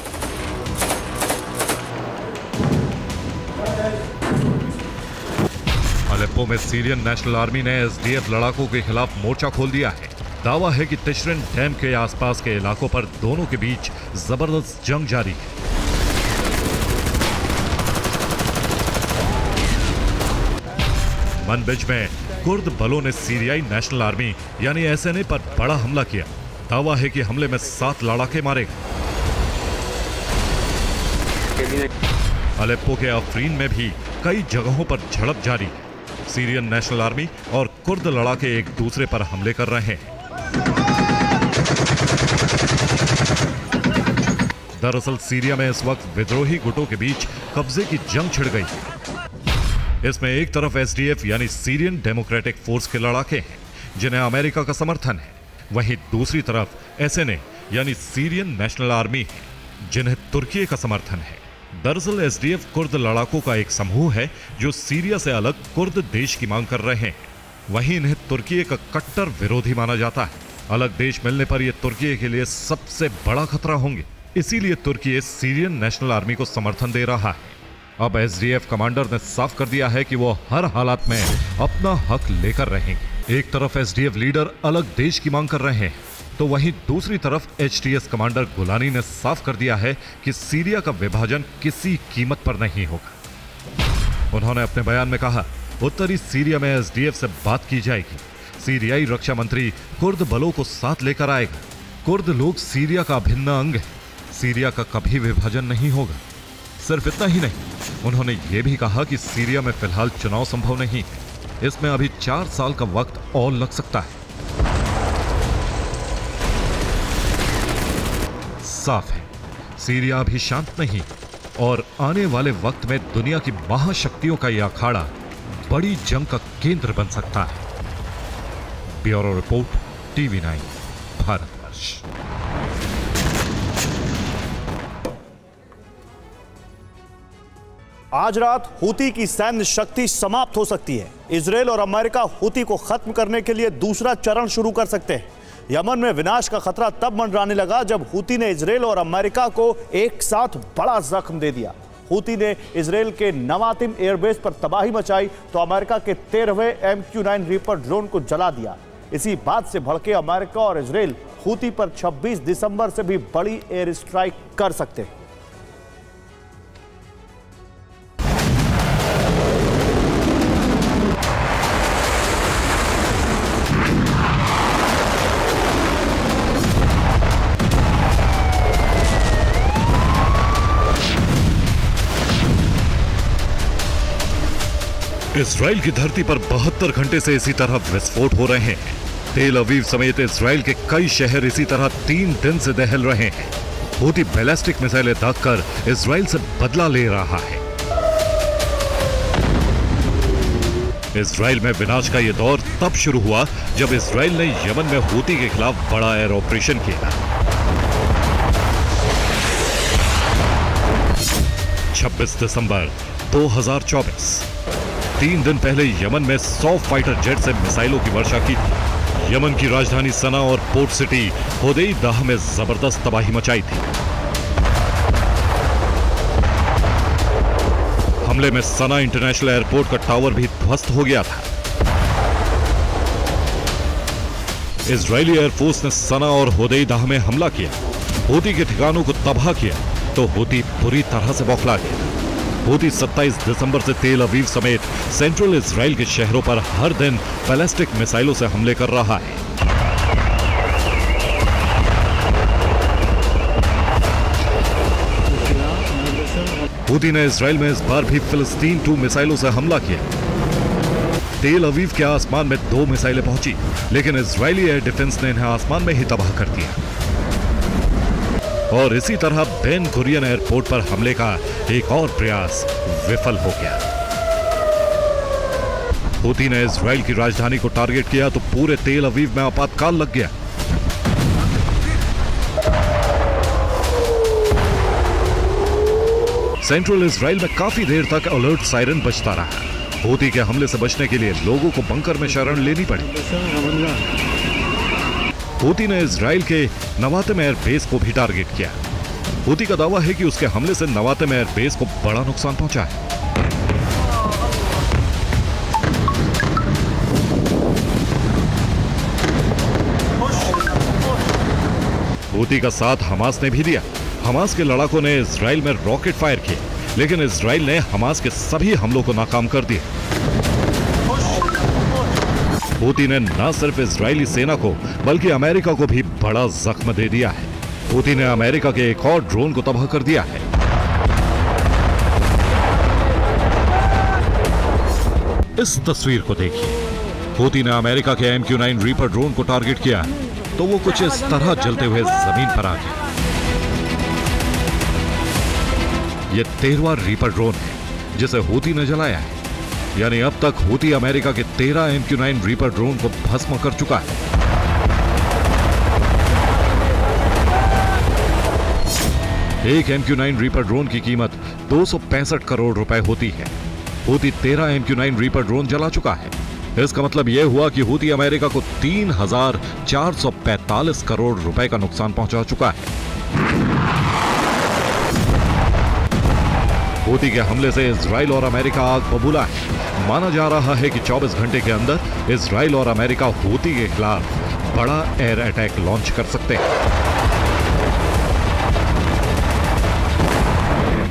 अलेप्पो में सीरियन नेशनल आर्मी ने एसडीएफ लड़ाकों के खिलाफ मोर्चा खोल दिया है। दावा है कि तिश्रिन डैम के आसपास के इलाकों पर दोनों के बीच जबरदस्त जंग जारी है। मनबिज में कुर्द बलों ने सीरियाई नेशनल आर्मी यानी एसएनए पर बड़ा हमला किया। दावा है कि हमले में 7 लड़ाके मारे गए। अलेप्पो के अफरीन में भी कई जगहों पर झड़प जारी है। सीरियन नेशनल आर्मी और कुर्द लड़ाके एक दूसरे पर हमले कर रहे हैं। दरअसल सीरिया में इस वक्त विद्रोही गुटों के बीच कब्जे की जंग छिड़ गई है। इसमें एक तरफ एसडीएफ यानी सीरियन डेमोक्रेटिक फोर्स के लड़ाके हैं, जिन्हें अमेरिका का समर्थन है। वहीं दूसरी तरफ एसएनए यानी सीरियन नेशनल आर्मी है, जिन्हें तुर्की का समर्थन है। दरअसल एसडीएफ कुर्द लड़ाकों का एक समूह है जो सीरिया से अलग कुर्द देश की मांग कर रहे हैं। वहीं इन्हें तुर्की का कट्टर विरोधी माना जाता है। अलग देश मिलने पर यह तुर्की के लिए सबसे बड़ा खतरा होंगे, इसीलिए तुर्की सीरियन नेशनल आर्मी को समर्थन दे रहा है। अब एसडीएफ कमांडर ने साफ कर दिया है कि वो हर हालात में अपना हक लेकर रहेंगे। एक तरफ एसडीएफ लीडर अलग देश की मांग कर रहे हैं, तो वहीं दूसरी तरफ एचटीएस कमांडर गुलानी ने साफ कर दिया है कि सीरिया का विभाजन किसी कीमत पर नहीं होगा। उन्होंने अपने बयान में कहा, उत्तरी सीरिया में एसडीएफ से बात की जाएगी। सीरियाई रक्षा मंत्री कुर्द बलों को साथ लेकर आएगा। कुर्द लोग सीरिया का अभिन्न अंग है। सीरिया का कभी विभाजन नहीं होगा। सिर्फ इतना ही नहीं, उन्होंने ये भी कहा कि सीरिया में फिलहाल चुनाव संभव नहीं है। इसमें अभी 4 साल का वक्त और लग सकता है। साफ है, सीरिया अभी शांत नहीं और आने वाले वक्त में दुनिया की महाशक्तियों का यह अखाड़ा बड़ी जंग का केंद्र बन सकता है। Bureau report, TV9 Bharatvarsh. आज रात हूती की सैन्य शक्ति समाप्त हो सकती है। इजरायल और अमेरिका हूती को खत्म करने के लिए दूसरा चरण शुरू कर सकते हैं। यमन में विनाश का खतरा तब मंडराने लगा जब हूती ने इजरायल और अमेरिका को एक साथ बड़ा जख्म दे दिया। हूती ने इजरायल के नवातिम एयरबेस पर तबाही मचाई तो अमेरिका के 13वें MQ-9 रीपर ड्रोन को जला दिया। इसी बात से भड़के अमेरिका और इजरायल हूती पर 26 दिसंबर से भी बड़ी एयर स्ट्राइक कर सकते हैं। इजराइल की धरती पर 72 घंटे से इसी तरह विस्फोट हो रहे हैं। तेल अवीव समेत इजराइल के कई शहर इसी तरह 3 दिन से दहल रहे हैं। हूती बैलिस्टिक मिसाइलें दागकर इजराइल से बदला ले रहा है। इजराइल में विनाश का यह दौर तब शुरू हुआ जब इजराइल ने यमन में हूती के खिलाफ बड़ा एयर ऑपरेशन किया। 26 दिसंबर 2024, 3 दिन पहले यमन में 100 फाइटर जेट से मिसाइलों की वर्षा की। यमन की राजधानी सना और पोर्ट सिटी होदेईदाह में जबरदस्त तबाही मचाई थी। हमले में सना इंटरनेशनल एयरपोर्ट का टावर भी ध्वस्त हो गया था। इजरायली एयरफोर्स ने सना और होदेईदाह में हमला किया, हूती के ठिकानों को तबाह किया तो हूती बुरी तरह से बौखला गया। हूती 27 दिसंबर से तेल अवीव समेत सेंट्रल इजराइल के शहरों पर हर दिन बैलिस्टिक मिसाइलों से हमले कर रहा है। हूती ने इजराइल में इस बार भी फिलिस्तीन 2 मिसाइलों से हमला किया। तेल अवीव के आसमान में 2 मिसाइलें पहुंची, लेकिन इजरायली एयर डिफेंस ने इन्हें आसमान में ही तबाह कर दिया। और इसी तरह बेन गुरियन एयरपोर्ट पर हमले का एक और प्रयास विफल हो गया। हूती ने इजराइल की राजधानी को टारगेट किया तो पूरे तेल अवीव में आपातकाल लग गया। सेंट्रल इजराइल में काफी देर तक अलर्ट सायरन बजता रहा। हूती के हमले से बचने के लिए लोगों को बंकर में शरण लेनी पड़ी। हूती ने इजराइल के नवातिम एयर बेस को भी टारगेट किया। हूती का दावा है कि उसके हमले से नवातिम एयर बेस को बड़ा नुकसान पहुंचा है। हूती का साथ हमास ने भी दिया। हमास के लड़ाकों ने इजराइल में रॉकेट फायर किए, लेकिन इजराइल ने हमास के सभी हमलों को नाकाम कर दिया। हूती ने न सिर्फ इजरायली सेना को बल्कि अमेरिका को भी बड़ा जख्म दे दिया है। हूती ने अमेरिका के एक और ड्रोन को तबाह कर दिया है। इस तस्वीर को देखिए। हूती ने अमेरिका के MQ-9 रीपर ड्रोन को टारगेट किया तो वो कुछ इस तरह जलते हुए जमीन पर आ गया। यह 13वां रीपर ड्रोन है जिसे हूती ने जलाया है। यानी अब तक हूती अमेरिका के 13 MQ-9 रीपर ड्रोन को भस्म कर चुका है। एक MQ-9 रीपर ड्रोन की कीमत 265 करोड़ रुपए होती है। हूती 13 MQ-9 रीपर ड्रोन जला चुका है। इसका मतलब यह हुआ कि हूती अमेरिका को 3,445 करोड़ रुपए का नुकसान पहुंचा चुका है। हूती के हमले से इजराइल और अमेरिका आग बबूला है। माना जा रहा है कि 24 घंटे के अंदर इजराइल और अमेरिका हूती के खिलाफ बड़ा एयर अटैक लॉन्च कर सकते हैं।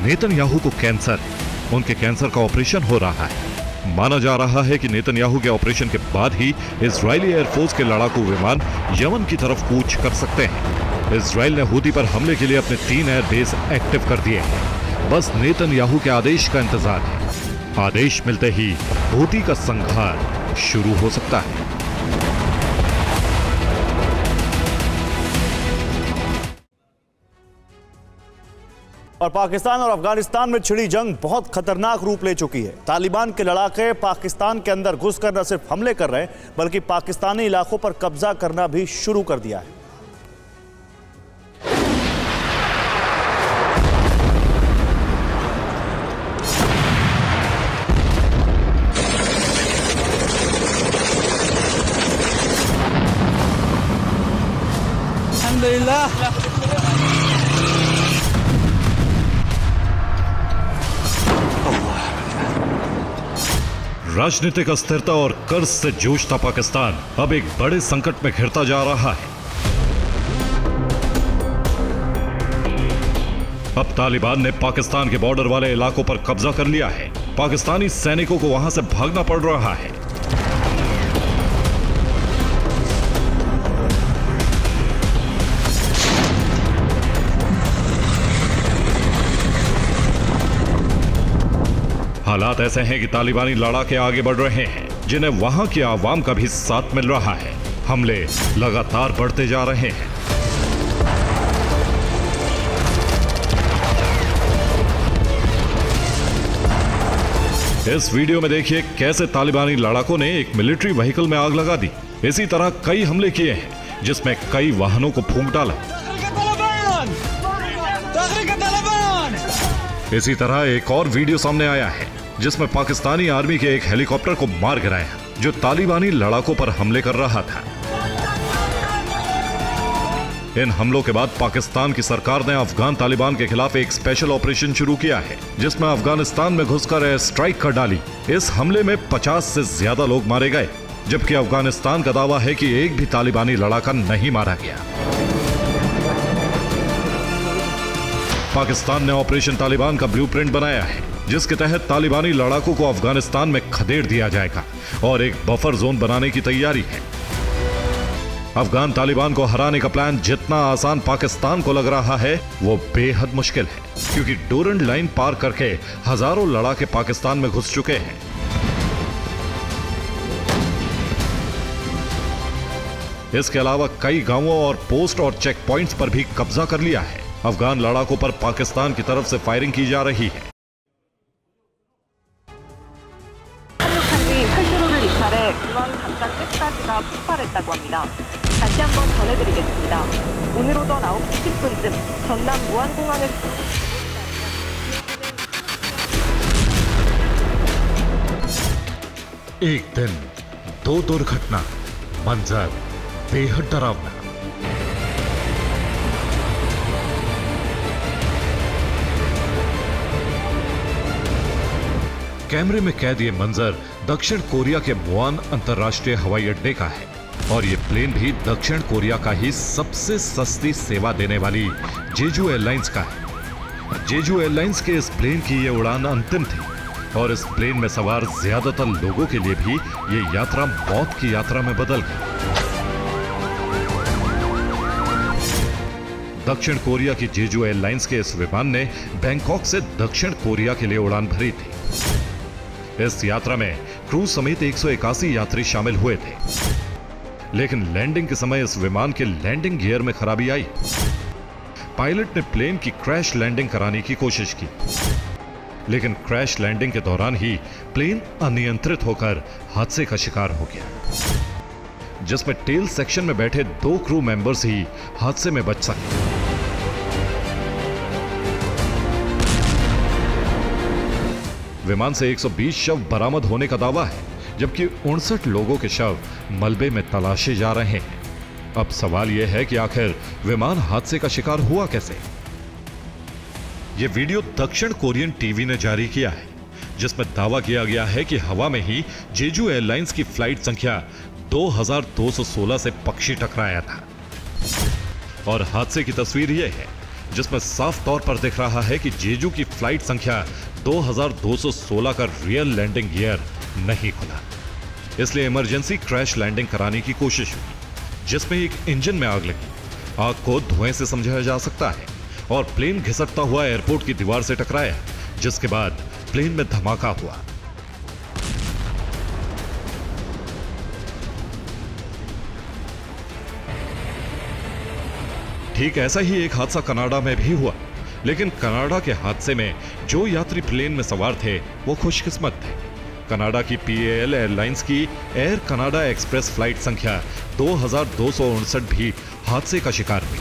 नेतन्याहू को कैंसर है। उनके कैंसर का ऑपरेशन हो रहा है। माना जा रहा है कि नेतन्याहू के ऑपरेशन के बाद ही इजरायली एयरफोर्स के लड़ाकू विमान यमन की तरफ कूच कर सकते हैं। इजराइल ने हूती पर हमले के लिए अपने 3 एयर बेस एक्टिव कर दिए हैं। बस नेतन्याहू के आदेश का इंतजार है। आदेश मिलते ही हूती का संहार शुरू हो सकता है। और पाकिस्तान और अफगानिस्तान में छिड़ी जंग बहुत खतरनाक रूप ले चुकी है। तालिबान के लड़ाके पाकिस्तान के अंदर घुसकर न सिर्फ हमले कर रहे हैं बल्कि पाकिस्तानी इलाकों पर कब्जा करना भी शुरू कर दिया है। राजनीतिक अस्थिरता और कर्ज से जूझता पाकिस्तान अब एक बड़े संकट में घिरता जा रहा है। अब तालिबान ने पाकिस्तान के बॉर्डर वाले इलाकों पर कब्जा कर लिया है। पाकिस्तानी सैनिकों को वहां से भागना पड़ रहा है। हालात ऐसे हैं कि तालिबानी लड़ाके आगे बढ़ रहे हैं, जिन्हें वहां की आवाम का भी साथ मिल रहा है। हमले लगातार बढ़ते जा रहे हैं। इस वीडियो में देखिए कैसे तालिबानी लड़ाकों ने एक मिलिट्री व्हीकल में आग लगा दी। इसी तरह कई हमले किए हैं, जिसमें कई वाहनों को फूंक डाला। इसी तरह एक और वीडियो सामने आया है, जिसमें पाकिस्तानी आर्मी के एक हेलीकॉप्टर को मार गिराया, जो तालिबानी लड़ाकों पर हमले कर रहा था। इन हमलों के बाद पाकिस्तान की सरकार ने अफगान तालिबान के खिलाफ एक स्पेशल ऑपरेशन शुरू किया है, जिसमें अफगानिस्तान में घुसकर एयर स्ट्राइक कर डाली। इस हमले में 50 से ज्यादा लोग मारे गए, जबकि अफगानिस्तान का दावा है कि एक भी तालिबानी लड़ाका नहीं मारा गया। पाकिस्तान ने ऑपरेशन तालिबान का ब्लूप्रिंट बनाया है, जिसके तहत तालिबानी लड़ाकों को अफगानिस्तान में खदेड़ दिया जाएगा और एक बफर जोन बनाने की तैयारी है। अफगान तालिबान को हराने का प्लान जितना आसान पाकिस्तान को लग रहा है, वो बेहद मुश्किल है, क्योंकि डोरंड लाइन पार करके हजारों लड़ाके पाकिस्तान में घुस चुके हैं। इसके अलावा कई गांवों और पोस्ट और चेक पॉइंट्स पर भी कब्जा कर लिया है। अफगान लड़ाकों पर पाकिस्तान की तरफ से फायरिंग की जा रही है। 다시 한번 전해드리겠습니다. 오늘 오전 9시 10분쯤 전남 무안공항에서 एक दिन 2 दुर्घटना, मंजर बेहद डरावना। कैमरे में कैद ये मंजर दक्षिण कोरिया के मुआन अंतरराष्ट्रीय हवाई अड्डे का है, और ये प्लेन भी दक्षिण कोरिया का ही सबसे सस्ती सेवा देने वाली जेजू एयरलाइंस का है। जेजू एयरलाइंस के इस प्लेन की ये उड़ान अंतिम थी, और इस प्लेन में सवार ज्यादातर लोगों के लिए भी ये यात्रा मौत की यात्रा में बदल गई। दक्षिण कोरिया की जेजू एयरलाइंस के इस विमान ने बैंकॉक से दक्षिण कोरिया के लिए उड़ान भरी थी। इस यात्रा में क्रू समेत 181 यात्री शामिल हुए थे, लेकिन लैंडिंग के समय इस विमान के लैंडिंग गियर में खराबी आई। पायलट ने प्लेन की क्रैश लैंडिंग कराने की कोशिश की, लेकिन क्रैश लैंडिंग के दौरान ही प्लेन अनियंत्रित होकर हादसे का शिकार हो गया, जिसमें टेल सेक्शन में बैठे 2 क्रू मेंबर्स ही हादसे में बच सके। विमान से 120 शव बरामद होने का दावा है, जबकि 59 लोगों के शव मलबे में तलाशे जा रहे हैं। अब सवाल यह है कि आखिर विमान हादसे का शिकार हुआ कैसे? यह वीडियो दक्षिण कोरियन टीवी ने जारी किया है, जिसमें दावा किया गया है कि हवा में ही जेजू एयरलाइंस की फ्लाइट संख्या 2216 से पक्षी टकराया था। और हादसे की तस्वीर यह है, जिसमें साफ तौर पर दिख रहा है कि जेजू की फ्लाइट संख्या 2216 का रियल लैंडिंग गियर नहीं खुला, इसलिए इमरजेंसी क्रैश लैंडिंग कराने की कोशिश हुई, जिसमें एक इंजन में आग लगी। आग को धुएं से समझा जा सकता है, और प्लेन घिसटता हुआ एयरपोर्ट की दीवार से टकराया, जिसके बाद प्लेन में धमाका हुआ। ठीक ऐसा ही एक हादसा कनाडा में भी हुआ, लेकिन कनाडा के हादसे में जो यात्री प्लेन में सवार थे वो खुशकिस्मत थे। कनाडा की PAL एयरलाइंस की एयर कनाडा एक्सप्रेस फ्लाइट संख्या 2259 भी हादसे का शिकार हुई।